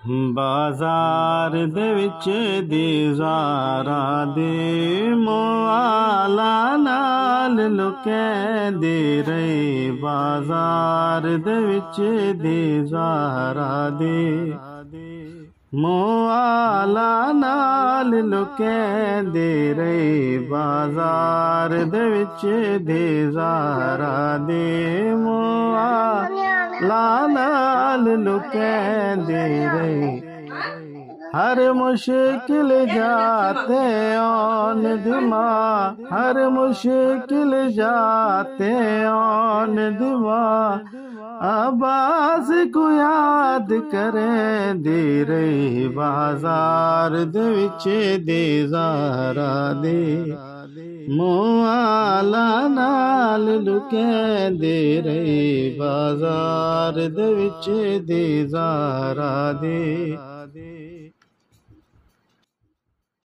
बाजार दे विच दीज़ारा दे मुआला नाल लुकैंदे रहे। बाजार दे विच दीज़ारा दे मुआला नाल लुकैंदे रहे। बाजार दे विच दीज़ारा दे मुआला नाल लुकैंदे रहे। हर मुश्किल जाते ऑन दिमाग, हर मुश्किल जाते ऑन दिमाग। अब्बास को याद करें दे रहे। बाजार दे विच दीज़ारा दे मुआला नाल लुकैंदे रहे। बाजार दे विच दीज़ारा दे